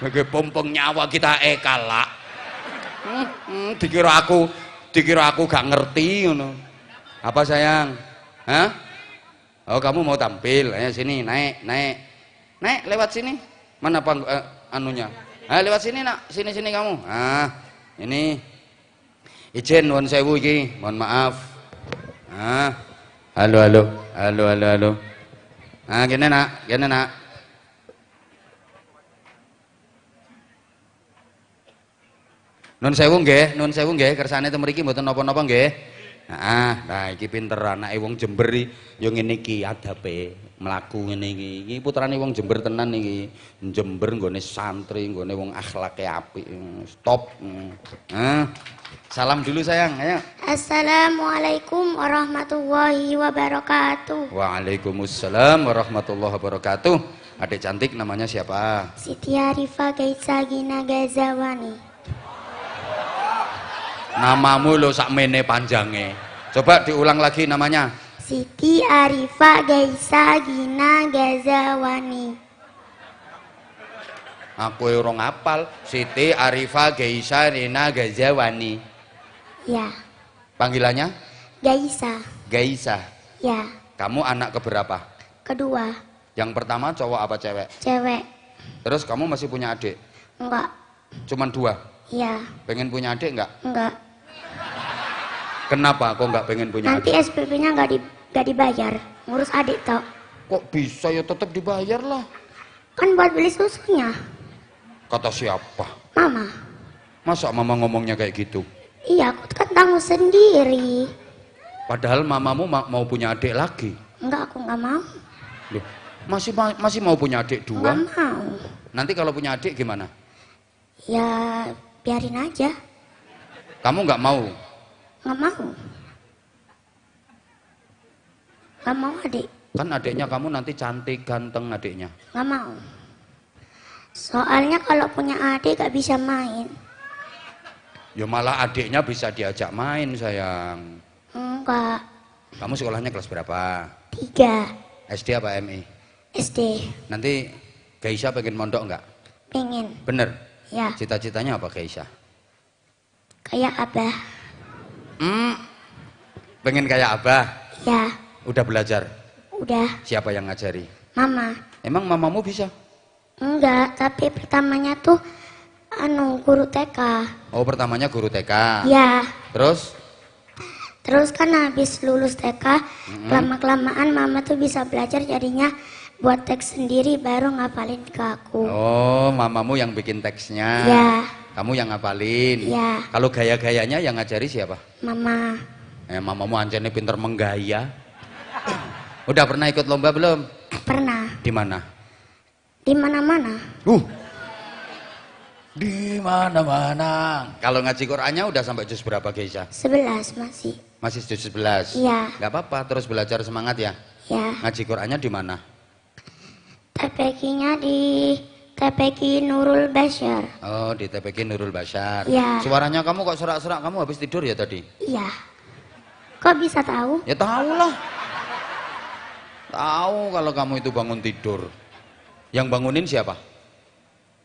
Bagi pompong nyawa kita kalah. Dikira aku gak ngerti ngono. Apa sayang? Hah? Oh kamu mau tampil? Ayo sini naik lewat sini. Mana anunya? Lewat sini nak, sini kamu. Ini izin nuwun sewu iki, mohon maaf. Halo. Gini nak. Nun sewu nggih, kersane teng mriki mboten napa-napa nggih. Nah iki pinter anake wong Jember yo ngene iki adabe, mlaku ngene iki. Iki putrane wong Jember tenan iki. Jember nggone santri, nggone wong akhlake apik. Stop. Salam dulu sayang, ayo. Assalamualaikum warahmatullahi wabarakatuh. Waalaikumsalam warahmatullahi wabarakatuh. Adik cantik namanya siapa? Siti Arifah Gaisa Gina Gazawani. Namamu lo sakmene panjange. Coba diulang lagi namanya. Siti Arifah Gaisa Gina Gazawani. Aku urung apal. Siti Arifah Gaisa Gina Gazawani. Ya. Panggilannya? Gaisa. Ya. Kamu anak keberapa? Kedua. Yang pertama cowok apa cewek? Cewek. Terus kamu masih punya adik? Enggak. Cuman 2? Ya. Pengen punya adik enggak? Enggak. Kenapa kok enggak pengen punya Nanti adik? SPP-nya enggak dibayar. Ngurus adik toh. Kok bisa ya, tetap dibayar lah. Kan buat beli susunya. Kata siapa? Mama. Masa mama ngomongnya kayak gitu? Iya, aku kan tanggung sendiri. Padahal mamamu mau punya adik lagi. Enggak, aku enggak mau. Loh, masih mau punya adik 2? Enggak mau. Nanti kalau punya adik gimana? Ya, biarin aja. Kamu nggak mau? Nggak mau. Nggak mau adik. Kan adiknya kamu nanti cantik, ganteng adiknya. Nggak mau. Soalnya kalau punya adik gak bisa main. Ya malah adiknya bisa diajak main sayang. Enggak. Kamu sekolahnya kelas berapa? 3. SD apa MI? SD. Nanti Gaisa pengen mondok nggak? Pengen. Bener? Ya. Cita-citanya apa Gaisa? Kayak abah. Pengen kayak abah? Ya. Udah belajar? Udah. Siapa yang ngajari? Mama. Emang mamamu bisa? Enggak, tapi pertamanya tuh guru TK. Oh pertamanya guru TK? Ya. Terus kan habis lulus TK, lama-kelamaan mama tuh bisa belajar, jadinya buat teks sendiri baru ngapalin ke aku. Oh, mamamu yang bikin teksnya. Ya. Kamu yang ngapalin. Ya. Kalau gaya-gayanya yang ngajari siapa? Mama. Mamamu anjane pinter menggaya. Udah pernah ikut lomba belum? Pernah. Di mana? Di mana-mana. Di mana-mana. Kalau ngaji Qur'annya udah sampai juz berapa Gaisa? 11 masih. Masih juz 11? Iya. Gak apa-apa, terus belajar semangat ya? Ya. Ngaji Qur'annya di mana? TPQ-nya di TPQ Nurul Bashar. Oh, di TPQ Nurul Bashar. Ya. Suaranya kamu kok serak-serak, kamu habis tidur ya tadi? Iya. Kok bisa tahu? Ya tahu lah. Tahu kalau kamu itu bangun tidur. Yang bangunin siapa?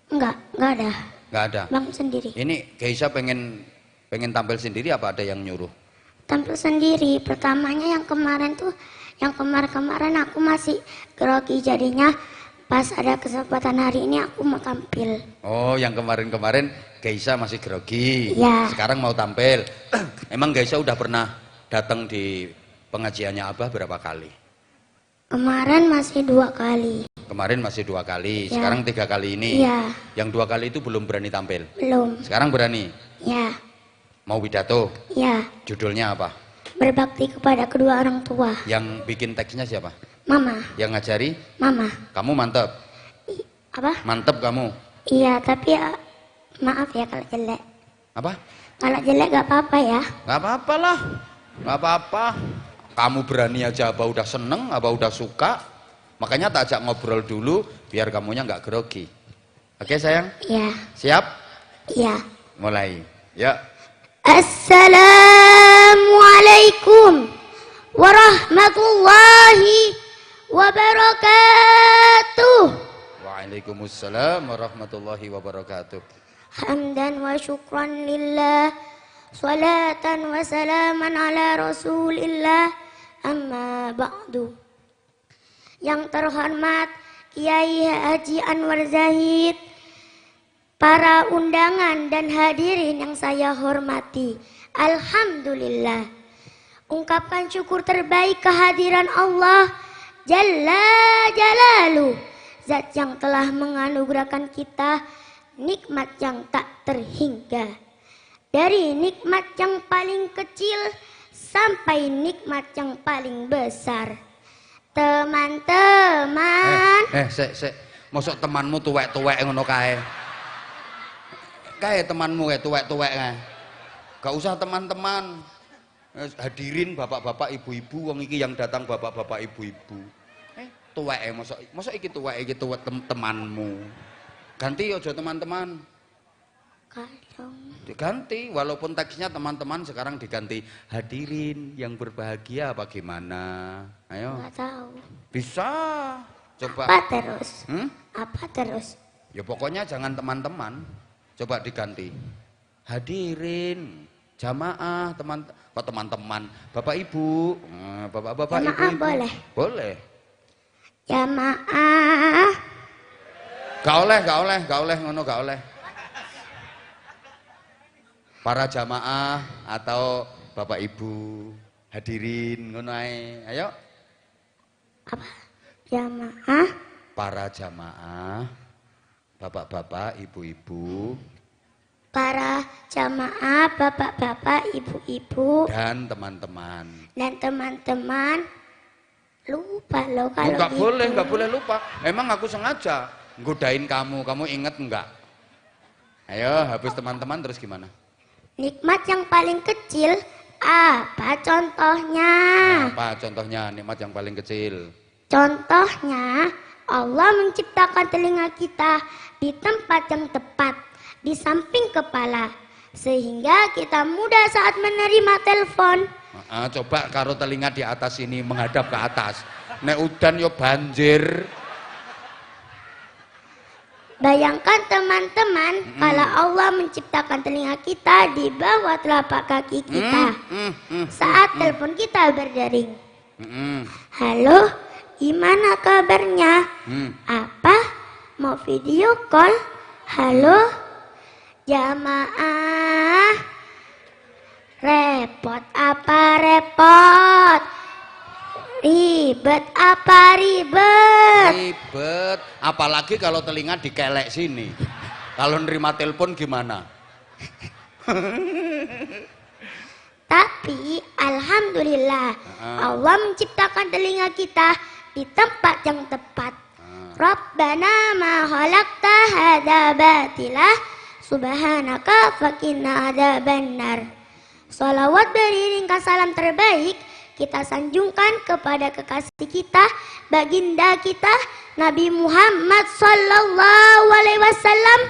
Enggak ada. Nggak ada. Bangun sendiri. Ini Gaisa pengen tampil sendiri apa ada yang nyuruh? Tampil sendiri. Pertamanya yang kemarin aku masih grogi, jadinya pas ada kesempatan hari ini aku mau tampil. Oh, yang kemarin Gaisa masih grogi. Ya. Sekarang mau tampil. Emang Gaisa udah pernah datang di pengajiannya Abah berapa kali? Kemarin masih 2 kali. Kemarin masih 2 kali, Ya. sekarang 3 kali ini. Iya. Yang 2 kali itu belum berani tampil. Belum. Sekarang berani. Ya. Mau pidato. Ya. Judulnya apa? Berbakti kepada kedua orang tua. Yang bikin teksnya siapa? Mama. Yang ngajari? Mama. Kamu mantep. Apa? Mantep kamu. Iya, tapi ya, maaf ya kalau jelek. Apa? Kalau jelek gak apa-apa ya. Gak apa-apa lah. Gak apa-apa. Kamu berani aja apa udah seneng, apa udah suka. Makanya tak ajak ngobrol dulu biar kamunya nggak grogi. Oke sayang? Iya. Siap? Iya. Mulai. Ya. Assalamualaikum warahmatullahi wabarakatuh. Waalaikumsalam warahmatullahi wabarakatuh. Hamdan wa syukran lillah, salatan wa salaman ala rasulillah, amma ba'du. Yang terhormat Kiai Haji Anwar Zahid, para undangan dan hadirin yang saya hormati, alhamdulillah. Ungkapkan syukur terbaik kehadiran Allah Jalla Jalaluh, Zat yang telah menganugerahkan kita nikmat yang tak terhingga. Dari nikmat yang paling kecil sampai nikmat yang paling besar. Teman-teman. Sik. Mosok temanmu tuwek-tuwek ngono kae. Kae temanmu kae tuwek-tuwek kae. Gak usah teman-teman. Hadirin bapak-bapak ibu-ibu, wong iki yang datang bapak-bapak ibu-ibu. Tuweke mosok iki tuwek iki tuwek temanmu. Ganti aja teman-teman. Diganti, walaupun teksnya teman-teman sekarang diganti hadirin yang berbahagia apa gimana? Ayo. Nggak tahu. Bisa. Coba. Apa terus? Apa terus? Ya pokoknya jangan teman-teman. Coba diganti. Hadirin, jamaah, teman-teman, Bapak Ibu, Bapak-bapak, Ibu-ibu. Boleh. Boleh. Jamaah. Gak oleh ngono gak oleh. Para jamaah atau Bapak Ibu, hadirin ngono ae. Ayo. Apa? Jamaah. Para jamaah, bapak-bapak, ibu-ibu. Para jamaah, bapak-bapak, ibu-ibu. Dan teman-teman. Dan teman-teman. Lupa loh kalau Nggak gitu. boleh, nggak boleh lupa. Emang aku sengaja godain kamu inget enggak? Ayo, habis teman-teman terus gimana? Nikmat yang paling kecil apa contohnya? Apa contohnya nikmat yang paling kecil? Contohnya Allah menciptakan telinga kita di tempat yang tepat, di samping kepala, sehingga kita mudah saat menerima telepon. Coba karo telinga di atas ini menghadap ke atas. Nek udan yo banjir. Bayangkan teman-teman, kalau Allah menciptakan telinga kita di bawah telapak kaki kita saat telepon kita berdering. Halo, gimana kabarnya? Apa? Mau video call? Halo? Jamaah. Repot apa repot? Ribet apa ribet? Ribet, apalagi kalau telinga dikelek sini. Kalau nerima telepon gimana? Tapi alhamdulillah Allah menciptakan telinga kita di tempat yang tepat. Rabbana ma khalaqta hadza batila subhanaka faqina adzabannar. Salawat beriring salam terbaik kita sanjungkan kepada kekasih kita, baginda kita, Nabi Muhammad sallallahu alaihi wasallam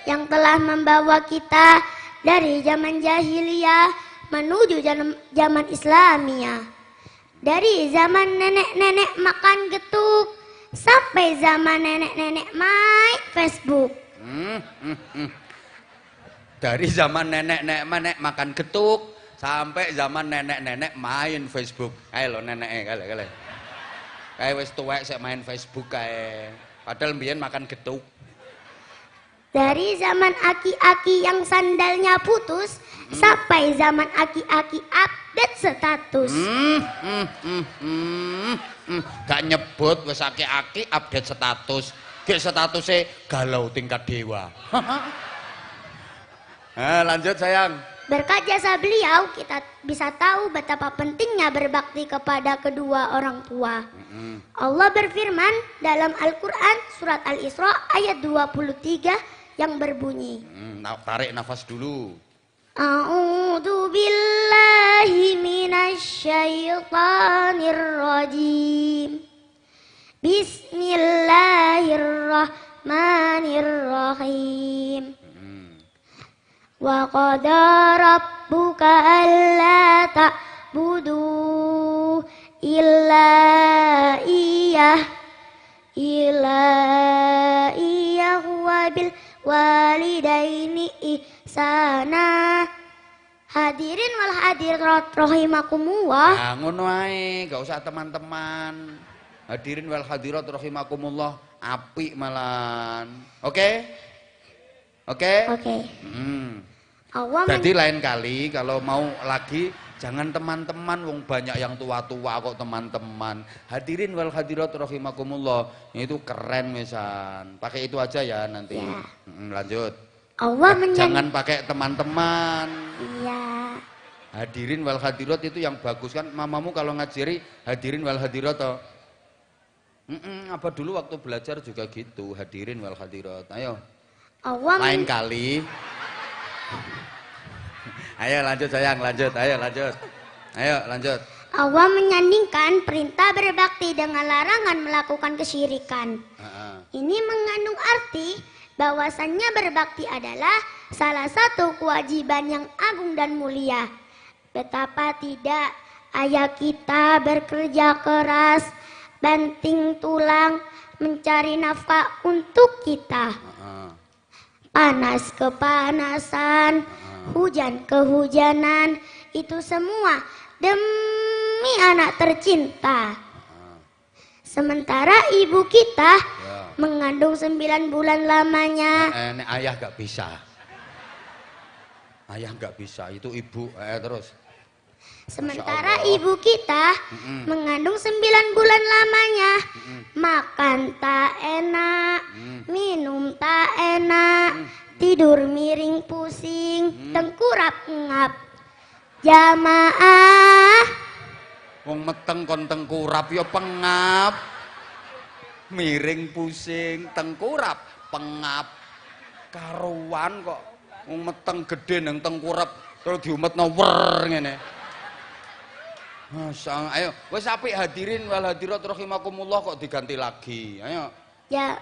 yang telah membawa kita dari zaman jahiliyah menuju zaman Islamiyah. Dari zaman nenek-nenek makan getuk sampai zaman nenek-nenek main Facebook. Dari zaman nenek-nenek makan getuk sampai zaman nenek-nenek main Facebook. Ayo lo nenek kale. Kayak wis tuwek sik main Facebook kae. Padahal mbiyen makan getuk. Dari zaman aki-aki yang sandalnya putus sampai zaman aki-aki update status. Gak nyebut wis aki-aki update status. Gek statusnya galau tingkat dewa. Lanjut sayang. Berkat jasa beliau kita bisa tahu betapa pentingnya berbakti kepada kedua orang tua. Allah berfirman dalam Al-Quran surat Al-Isra ayat 23 yang berbunyi. Tarik nafas dulu. A'udzu billahi minasyaitonir rajim. Bismillahirrahmanirrahim. Wa qada rabbuka alla ta'budu illa iyyah ilaihi wa bil walidaini ihsana. Hadirin wal hadirat rahimakumullah. Nah, ngono ae, gak usah teman-teman. Hadirin wal hadirat rahimakumullah, apik malan. Oke? Oke? Oke. Jadi lain kali kalau mau lagi jangan teman-teman, wong banyak yang tua-tua kok teman-teman. Hadirin wal hadirat rahimakumullah, itu keren misan. Pakai itu aja ya nanti. Ya. Lanjut. Jangan pakai teman-teman. Iya. Hadirin wal hadirat itu yang bagus kan. Mamamu kalau ngajari hadirin wal hadirat toh. Apa dulu waktu belajar juga gitu, hadirin wal hadirat. Ayo. Lain kali. Ayo lanjut sayang, lanjut. Ayo lanjut. Ayo lanjut. Allah menyandingkan perintah berbakti dengan larangan melakukan kesyirikan. Ini mengandung arti bahwasannya berbakti adalah salah satu kewajiban yang agung dan mulia. Betapa tidak ayah kita bekerja keras, banting tulang, mencari nafkah untuk kita. Panas kepanasan, hujan kehujanan, itu semua demi anak tercinta. Sementara ibu kita mengandung 9 bulan lamanya. Ayah gak bisa. Ayah gak bisa, itu ibu. Terus. Sementara ibu kita mengandung 9 bulan lamanya. Makan tak enak, minum tak enak, tidur miring pusing, tengkurap ngap. Jamaah, wong meteng kon tengkurap ya pengap. Miring pusing, tengkurap, pengap. Karuan kok wong meteng gede nang tengkurap terus diumetno wer ngene. Masya, ayo wis apik hadirin wal hadirat rahimakumullah kok diganti lagi. Ayo. Ya.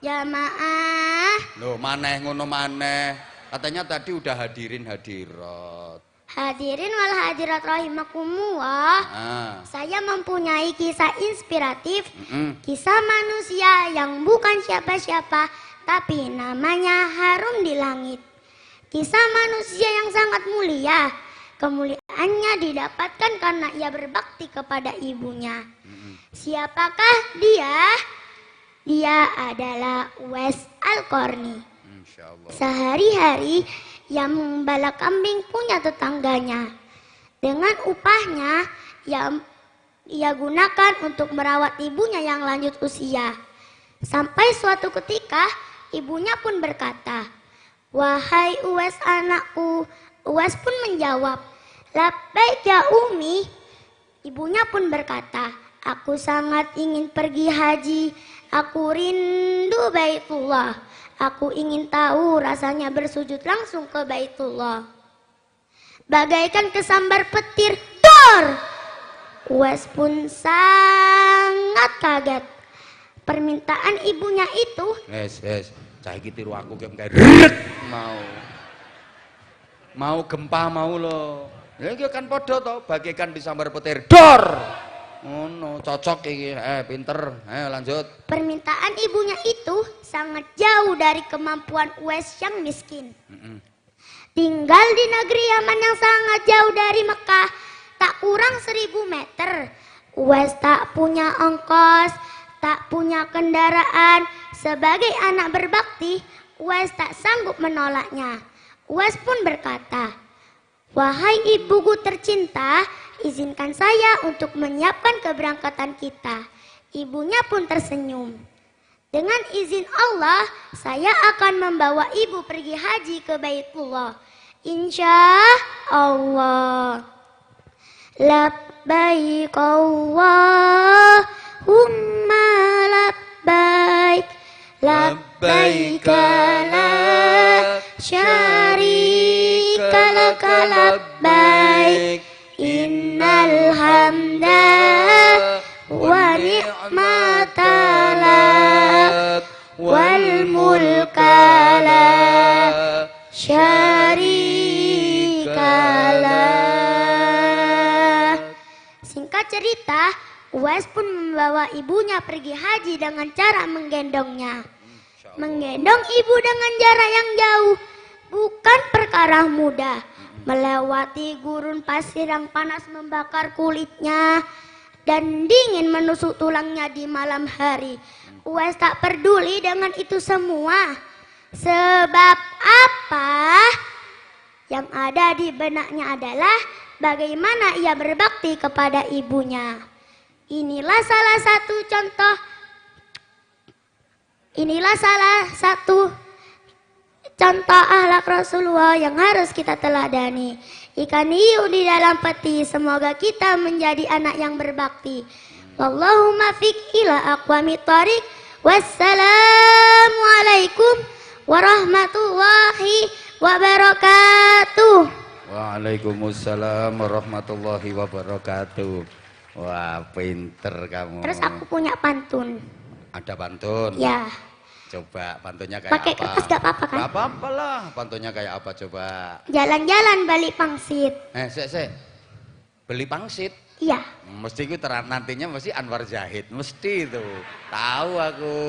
Jamaah. Loh, maneh ngono maneh. Katanya tadi udah hadirin hadirat. Hadirin wal hadirat rahimakumullah. Saya mempunyai kisah inspiratif, kisah manusia yang bukan siapa-siapa tapi namanya harum di langit. Kisah manusia yang sangat mulia. Kemuliaannya didapatkan karena ia berbakti kepada ibunya. Siapakah dia? Dia adalah Uwais Al-Qarni. Sehari-hari ia mengembala kambing punya tetangganya. Dengan upahnya ia gunakan untuk merawat ibunya yang lanjut usia. Sampai suatu ketika ibunya pun berkata, "Wahai Uwais anakku." Uwais pun menjawab, "Labbaik ya Umi." Ibunya pun berkata, "Aku sangat ingin pergi haji. Aku rindu Baitullah. Aku ingin tahu rasanya bersujud langsung ke Baitullah." Bagaikan kesambar petir, dor! Uwais pun sangat kaget. Permintaan ibunya itu, cah iki tiru aku kayak mau gempa mau lo. Ya iki kan padha to, bagaikan disambar petir, dor! No, cocok iki, pinter. Ayo lanjut. Permintaan ibunya itu sangat jauh dari kemampuan Uwais yang miskin. Tinggal di negeri Yaman yang sangat jauh dari Mekah, tak kurang 1000 meter. Uwais tak punya ongkos, tak punya kendaraan. Sebagai anak berbakti, Uwais tak sanggup menolaknya. Uwais pun berkata, "Wahai ibuku tercinta, izinkan saya untuk menyiapkan keberangkatan kita." Ibunya pun tersenyum. "Dengan izin Allah, saya akan membawa ibu pergi haji ke Baitullah. Insya Allah." Labbaik Allahumma labbaik, labbaik la syarika laka labbaik, innal hamda wa ni'mata lak wal mulka la syarika lak. Singkat cerita, Uwais pun membawa ibunya pergi haji dengan cara menggendongnya. Menggendong ibu dengan jarak yang jauh bukan perkara mudah. Melewati gurun pasir yang panas membakar kulitnya dan dingin menusuk tulangnya di malam hari. Uwais tak peduli dengan itu semua. Sebab apa? Yang ada di benaknya adalah bagaimana ia berbakti kepada ibunya. Inilah salah satu contoh akhlak Rasulullah yang harus kita teladani. Ikan hiu di dalam peti, semoga kita menjadi anak yang berbakti. Wallahumma fiq ila aqwamit thariq. Wassalamualaikum warahmatullahi wabarakatuh. Waalaikumsalam warahmatullahi wabarakatuh. Wah, pinter kamu. Terus aku punya pantun. Ada pantun? Ya. Coba pantunnya kayak Pakai apa? kertas gak apa-apa kan? Gak apa-apa lah. Pantunnya kayak apa coba? Jalan-jalan balik pangsit. Sek. Beli pangsit? Iya. Mesti itu nantinya mesti Anwar Zahid. Mesti itu. Tahu aku.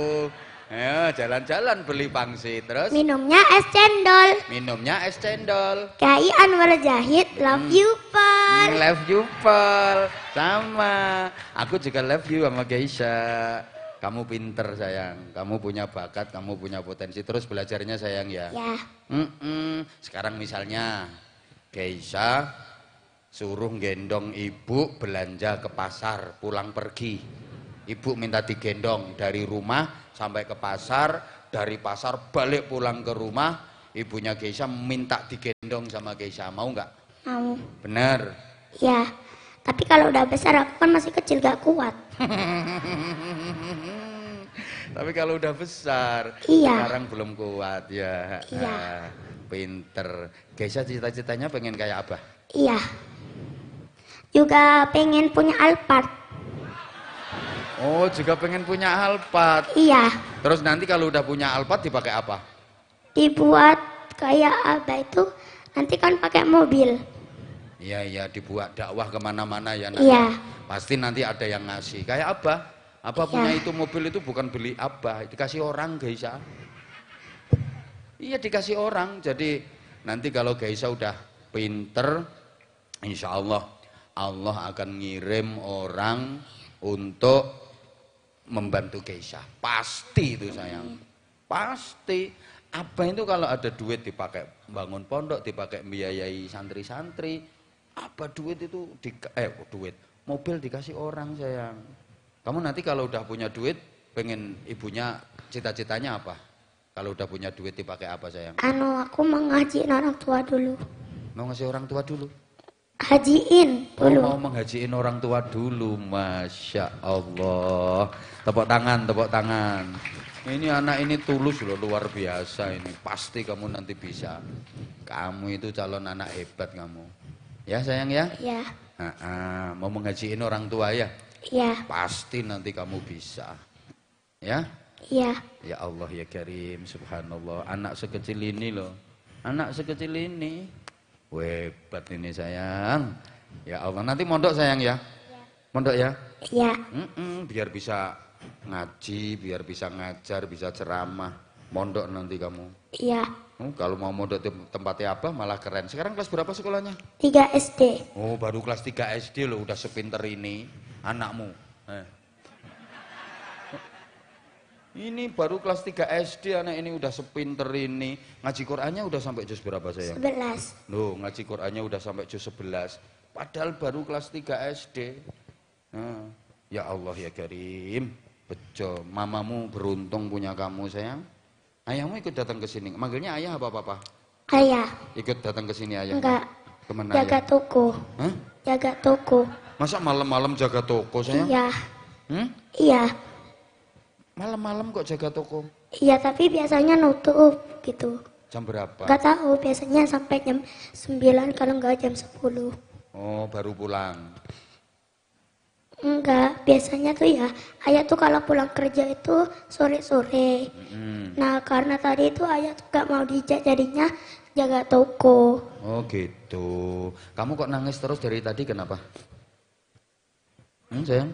Ayo jalan-jalan beli pangsit. Terus? Minumnya es cendol. Minumnya es cendol. Kiai Anwar Zahid, love you Par. Love you Pal. Sama. Aku juga love you sama Geisha. Kamu pinter sayang. Kamu punya bakat, kamu punya potensi. Terus belajarnya sayang ya. Ya. Sekarang misalnya Geisha suruh gendong ibu belanja ke pasar, pulang pergi. Ibu minta digendong dari rumah sampai ke pasar, dari pasar balik pulang ke rumah. Ibunya Geisha minta digendong sama Geisha, mau nggak? Mau. Bener. Ya. Tapi kalau udah besar aku kan masih kecil gak kuat. Tapi kalau udah besar, Iya. sekarang belum kuat ya. Iya. Pinter. Geisha cita-citanya pengen kayak apa? Iya. Juga pengen punya Alphard. Oh, juga pengen punya Alphard. Iya. Terus nanti kalau udah punya Alphard dipakai apa? Dibuat kayak apa itu? Nanti kan pakai mobil. Iya, dibuat dakwah kemana-mana ya. Iya. Pasti nanti ada yang ngasih. Kayak apa? Apa punya itu mobil itu bukan beli apa, dikasih orang Geisha. Iya dikasih orang. Jadi nanti kalau Geisha udah pinter, insya Allah Allah akan ngirim orang untuk membantu Geisha. Pasti itu sayang. Pasti. Apa itu kalau ada duit dipakai bangun pondok, dipakai biayai santri-santri. Apa duit itu duit mobil dikasih orang sayang. Kamu nanti kalau udah punya duit pengen ibunya cita-citanya apa? Kalau udah punya duit dipakai apa sayang? Aku mau ngajiin orang tua dulu. Mau ngasih orang tua dulu? Hajiin dulu. Mau menghajiin orang tua dulu. Masya Allah. Tepuk tangan, tepuk tangan. Ini anak ini tulus loh, luar biasa ini. Pasti kamu nanti bisa. Kamu itu calon anak hebat kamu. Ya sayang ya? Iya. Mau menghajiin orang tua ya? Iya. Pasti nanti kamu bisa. Ya? Iya. Ya Allah ya Karim, subhanallah. Anak sekecil ini loh. Anak sekecil ini. Hebat ini sayang. Ya Allah, nanti mondok sayang ya? Mondok ya? Iya. Biar bisa ngaji, biar bisa ngajar, bisa ceramah. Mondok nanti kamu. Iya. Kalau mau mondok tempatnya apa malah keren. Sekarang kelas berapa sekolahnya? 3 SD. Oh baru kelas 3 SD loh, udah sepinter ini anakmu. Ini baru kelas 3 SD anak ini udah sepinter ini. Ngaji Qur'annya udah sampai juz berapa sayang? 11. Loh ngaji Qur'annya udah sampai juz 11. Padahal baru kelas 3 SD. Ya Allah ya Karim. Bejo, mamamu beruntung punya kamu sayang. Ayahmu ikut datang ke sini. Manggilnya ayah apa papa? Ayah. Ikut datang ke sini ayah? Enggak. Kemana Jaga ayah? toko. Hah? Jaga toko. Masa malam-malam jaga toko sayang? Iya. Iya. Malam-malam kok jaga toko? Iya, tapi biasanya nutup gitu. Jam berapa? Enggak tahu, biasanya sampai jam 9 kalau enggak jam 10. Oh, baru pulang. Enggak, biasanya tuh ya, ayah tuh kalau pulang kerja itu sore-sore. Nah, karena tadi itu ayah tuh gak mau jadinya jaga toko. Oh gitu. Kamu kok nangis terus dari tadi kenapa? Sayang?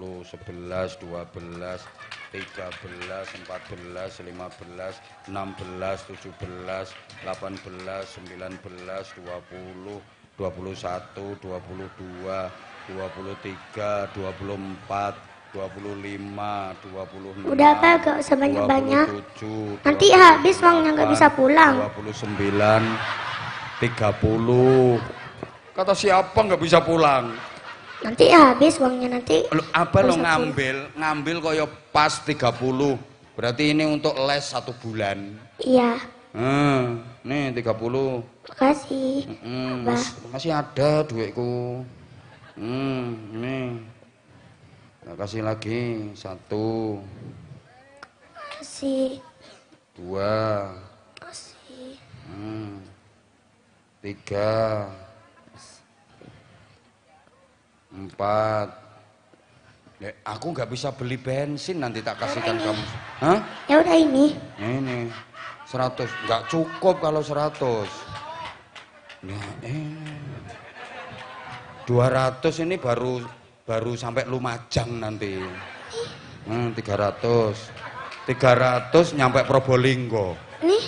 10, 11, 12, 13, 14, 15, 16, 17, 18, 19, 20, 21, 22, 23, 24, 25, 26. Udah Pak, gak usah banyak-banyak. 27, Nanti habis uangnya nggak bisa pulang. 29, 30. Kata siapa nggak bisa pulang? Nanti habis uangnya nanti. Apa lo bisa ngambil kaya pas 30. Berarti ini untuk les 1 bulan. Iya. Nih 30. Makasih. Abah. Masih ada duitku. Ini. Nah, kasih lagi 1. Kasih. 2. Kasih. 3. 4. Aku nggak bisa beli bensin, nanti tak kasihkan kamu. Hah? Ya udah ini. Ini 100, nggak cukup kalau 100. Nah, 200 ini baru sampai Lumajang nanti. 300 nyampe Probolinggo. Nih.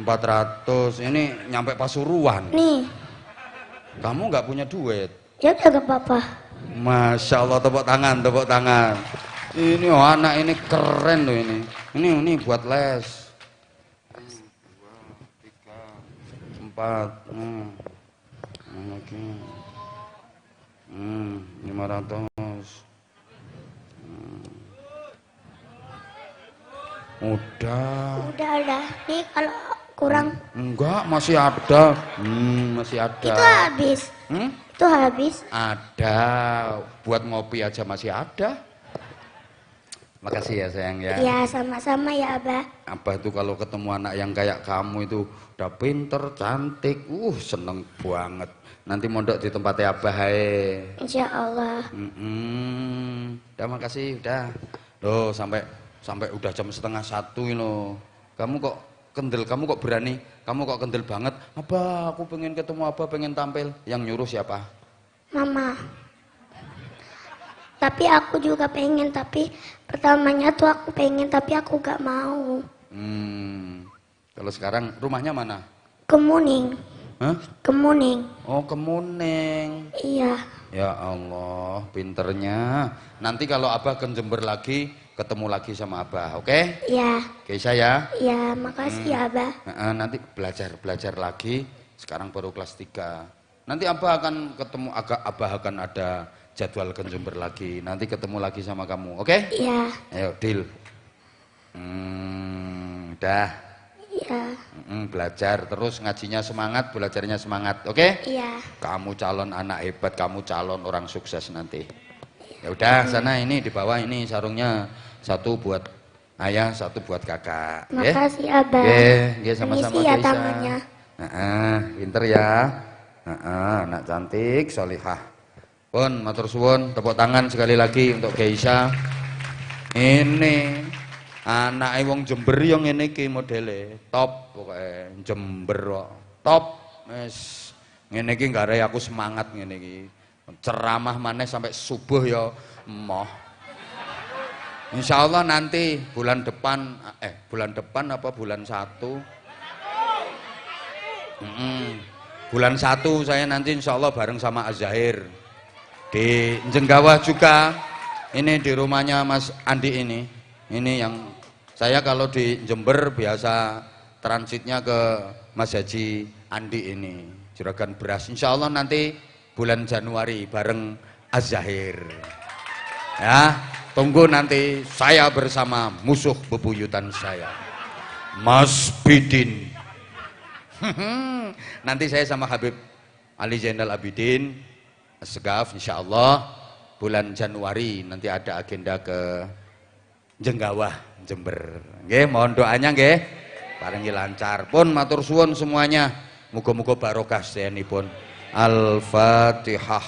400 ini nyampe Pasuruan. Nih. Kamu nggak punya duit. Ya udah gak apa-apa. Masya Allah, tepuk tangan, tepuk tangan. Ini oh, anak ini keren loh ini. Ini buat les. 1, 2, 3, 4. Lagi. 500. Udah. Nih kalau kurang. Enggak, masih ada. Masih ada. Itu habis. Itu habis. Ada. Buat ngopi aja masih ada. Makasih ya sayang ya. Iya, sama-sama ya Abah. Abah itu kalau ketemu anak yang kayak kamu itu udah pinter, cantik, seneng banget. Nanti mondok di tempatnya Abah Insya Allah. Udah makasih, udah. Loh sampai udah jam 12:30 ini. Kamu kok kendel, kamu kok berani, kamu kok kendel banget. Abah, aku pengen ketemu Abah, pengen tampil. Yang nyuruh siapa? Mama. Tapi aku juga pengen, tapi pertamanya tuh aku pengen, tapi aku gak mau. Kalau sekarang rumahnya mana? Kemuning. Hah? Kemuning. Oh, Kemuning. Iya. Ya Allah, pinternya. Nanti kalau Abah ke Jember lagi, ketemu lagi sama Abah, oke? Iya. Keisha ya? Iya, makasih ya Abah. Nanti belajar lagi, sekarang baru kelas 3. Nanti Abah akan ketemu, Abah akan ada jadwal ke Jember lagi. Nanti ketemu lagi sama kamu, oke? Iya. Ayo, deal. Udah. Iya. Belajar terus, ngajinya semangat, belajarnya semangat, oke? Iya. Kamu calon anak hebat, kamu calon orang sukses nanti. Ya udah, sana ini di bawah ini sarungnya, satu buat ayah, satu buat kakak. Makasih Abah. Nggih, sama-sama Permisi ya Keisha. tangannya. Pinter ya. Anak cantik, solihah. Pun matur suwun, tepuk tangan sekali lagi untuk Keisha. Ini anak wong Jember yang ngene iki modele, top pokoke Jember kok. Top. Wis ngene iki gare aku semangat ngene iki. Ceramah maneh sampai subuh ya emoh. Insyaallah nanti bulan depan apa bulan 1? Bulan 1 saya nanti insyaallah bareng sama Az-Zahir di Jenggawah juga. Ini di rumahnya Mas Andi ini. Ini yang saya kalau di Jember biasa transitnya ke Mas Haji Andi ini. Juragan beras. Insyaallah nanti bulan Januari bareng Az-Zahir. Ya, tunggu nanti saya bersama musuh bebuyutan saya, Mas Bidin. Nanti saya sama Habib Ali Zainal Abidin Segaf, insyaallah bulan Januari nanti ada agenda ke Jenggawah, Jember. Nggih, mohon doanya nggih. Paringi lancar. Pun matur suwun semuanya. Muga-muga barokah seyenipun. Al-Fatihah.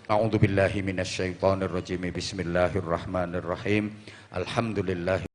A'udzubillahi minasyaitonirrajim. Bismillahirrahmanirrahim. Alhamdulillah.